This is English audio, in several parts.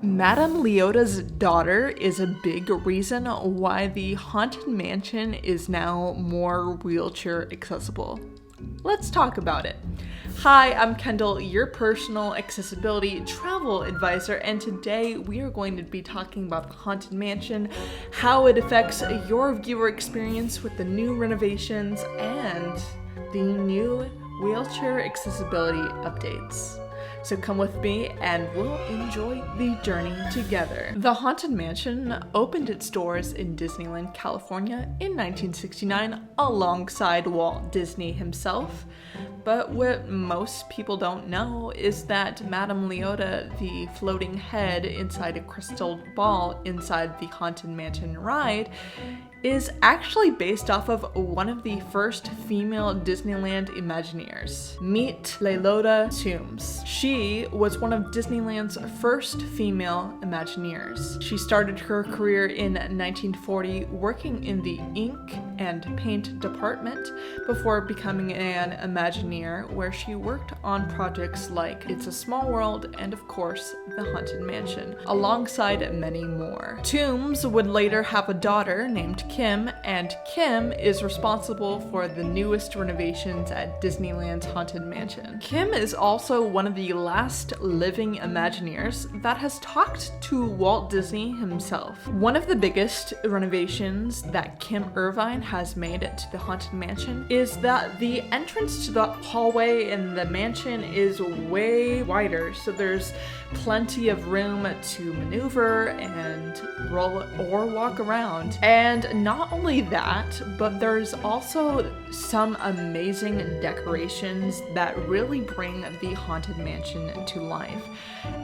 Madame Leota's daughter is a big reason why the Haunted Mansion is now more wheelchair accessible. Let's talk about it. Hi, I'm Kendall, your personal accessibility travel advisor, and today we are going to be talking about the Haunted Mansion, how it affects your viewer experience with the new renovations, and the new wheelchair accessibility updates. So come with me and we'll enjoy the journey together. The Haunted Mansion opened its doors in Disneyland, California in 1969 alongside Walt Disney himself. But what most people don't know is that Madame Leota, the floating head inside a crystal ball inside the Haunted Mansion ride, is actually based off of one of the first female Disneyland Imagineers. Meet Leota Toombs. She was one of Disneyland's first female Imagineers. She started her career in 1940 working in the ink and paint department before becoming an Imagineer, where she worked on projects like It's a Small World and, of course, the Haunted Mansion, alongside many more. Toombs would later have a daughter named Kim, and Kim is responsible for the newest renovations at Disneyland's Haunted Mansion. Kim is also one of the last living Imagineers that has talked to Walt Disney himself. One of the biggest renovations that Kim Irvine has made to the Haunted Mansion is that the entrance to the hallway in the mansion is way wider, so there's plenty of room to maneuver and roll or walk around. And not only that, but there's also some amazing decorations that really bring the Haunted Mansion to life.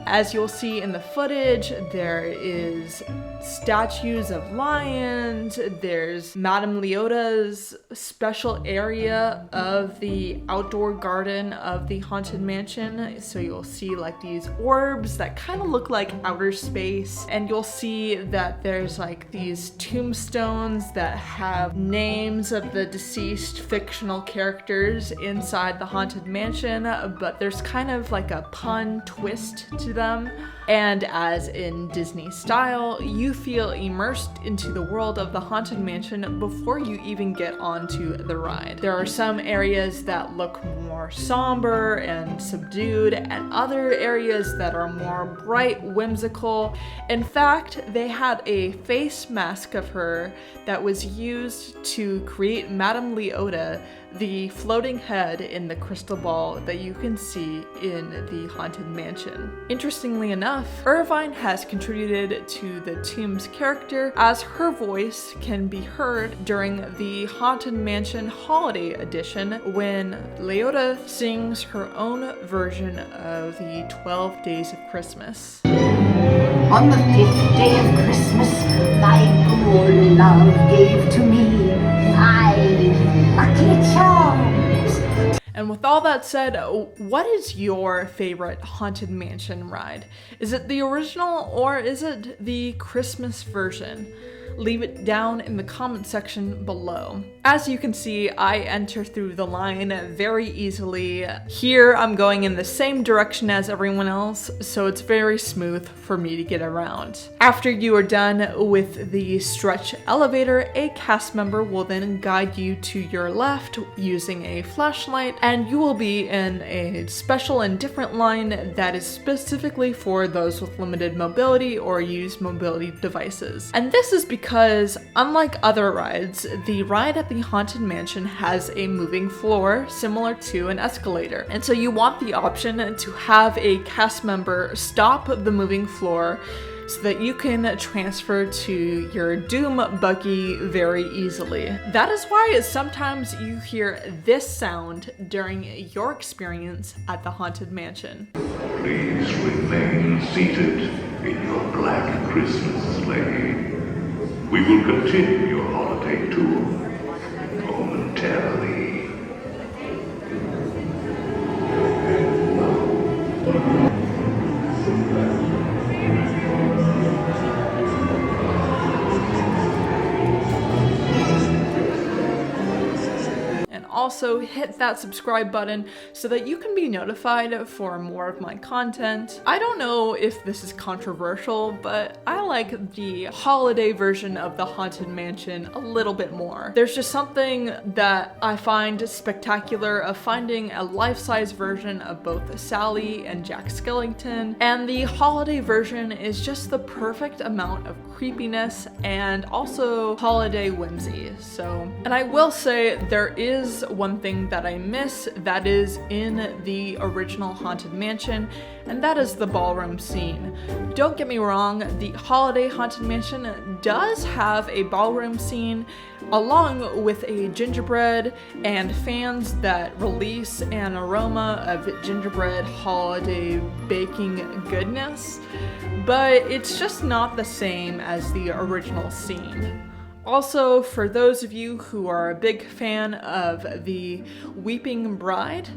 As you'll see in the footage, there is statues of lions, there's Madame Leota's special area of the outdoor garden of the Haunted Mansion. So you'll see like these orbs that kind of look like outer space, and you'll see that there's like these tombstones that have names of the deceased fictional characters inside the Haunted Mansion, but there's kind of like a pun twist to them. And as in Disney style, you feel immersed into the world of the Haunted Mansion before you even get onto the ride. There are some areas that look more somber and subdued, and other areas that are more bright, whimsical. In fact, they had a face mask of her that was used to create Madame Leota, the floating head in the crystal ball that you can see in the Haunted Mansion. Interestingly enough, Irvine has contributed to the Toombs character, as her voice can be heard during the Haunted Mansion Holiday Edition when Leota sings her own version of the 12 Days of Christmas. On the 5th day of Christmas, my good love gave to me 5 lucky charms. And with all that said, what is your favorite Haunted Mansion ride? Is it the original or is it the Christmas version? Leave it down in the comment section below. As you can see, I enter through the line very easily. Here, I'm going in the same direction as everyone else, so it's very smooth for me to get around. After you are done with the stretch elevator, a cast member will then guide you to your left using a flashlight, and you will be in a special and different line that is specifically for those with limited mobility or use mobility devices. And this is because, unlike other rides, the ride at the Haunted Mansion has a moving floor similar to an escalator. And so you want the option to have a cast member stop the moving floor so that you can transfer to your Doom Buggy very easily. That is why sometimes you hear this sound during your experience at the Haunted Mansion. Please remain seated in your black Christmas sleigh. We will continue your holiday tour momentarily. also hit that subscribe button so that you can be notified for more of my content. I don't know if this is controversial, but I like the holiday version of the Haunted Mansion a little bit more. There's just something that I find spectacular of finding a life-size version of both Sally and Jack Skellington, and the holiday version is just the perfect amount of creepiness and also holiday whimsy. And I will say there is one thing that I miss that is in the original Haunted Mansion, and that is the ballroom scene. Don't get me wrong, the holiday Haunted Mansion does have a ballroom scene along with a gingerbread and fans that release an aroma of gingerbread holiday baking goodness, but it's just not the same as the original scene. Also, for those of you who are a big fan of the Weeping Bride,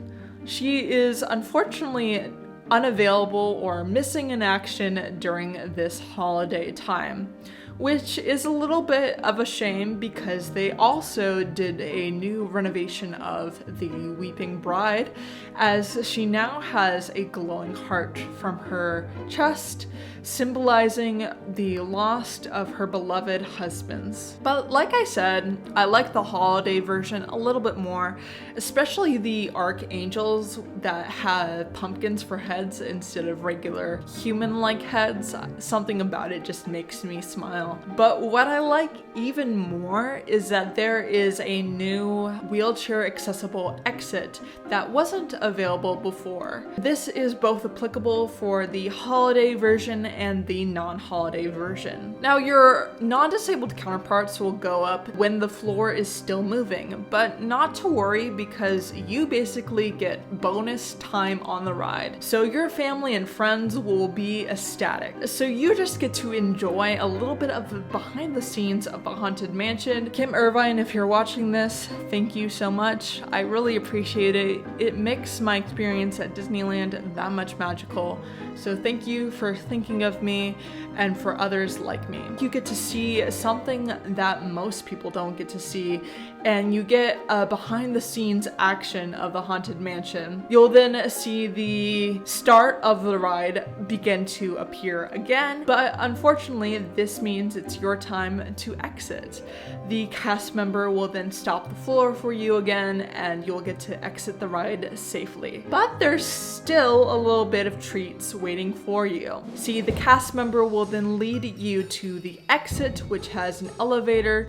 she is unfortunately unavailable or missing in action during this holiday time, which is a little bit of a shame because they also did a new renovation of the Weeping Bride, as she now has a glowing heart from her chest, symbolizing the loss of her beloved husbands. But like I said, I like the holiday version a little bit more, especially the archangels that have pumpkins for heads instead of regular human-like heads. Something about it just makes me smile. But what I like even more is that there is a new wheelchair accessible exit that wasn't available before. This is both applicable for the holiday version and the non-holiday version. Now, your non-disabled counterparts will go up when the floor is still moving, but not to worry because you basically get bonus time on the ride. So your family and friends will be ecstatic. So you just get to enjoy a little bit of the behind the scenes of the Haunted Mansion. Kim Irvine, if you're watching this, thank you so much. I really appreciate it. It makes my experience at Disneyland that much magical. So thank you for thinking of me and for others like me. You get to see something that most people don't get to see, and you get a behind the scenes action of the Haunted Mansion. You'll then see the start of the ride begin to appear again, but unfortunately this means it's your time to exit. The cast member will then stop the floor for you again, and you'll get to exit the ride safely. But there's still a little bit of treats waiting for you. See, the cast member will then lead you to the exit, which has an elevator,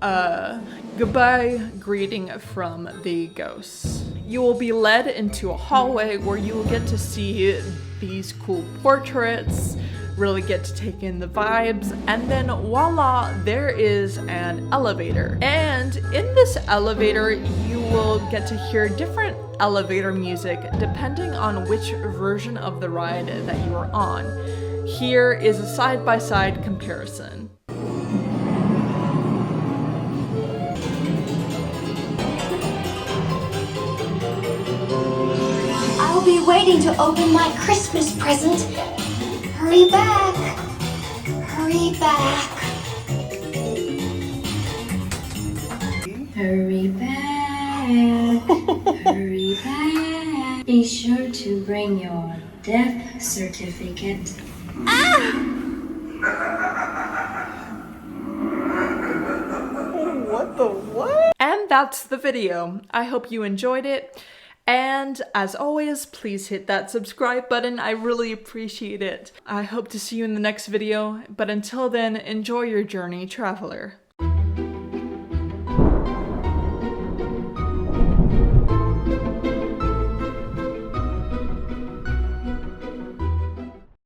goodbye greeting from the ghosts. You will be led into a hallway where you will get to see these cool portraits, really get to take in the vibes, and then voila, there is an elevator. And in this elevator, you will get to hear different elevator music depending on which version of the ride that you are on. Here is a side-by-side comparison. I'll be waiting to open my Christmas present. Hurry back. Hurry back. Hurry back. Hurry back. Be sure to bring your death certificate. What the what? And that's the video. I hope you enjoyed it. And as always, please hit that subscribe button. I really appreciate it. I hope to see you in the next video, but until then, enjoy your journey, traveler.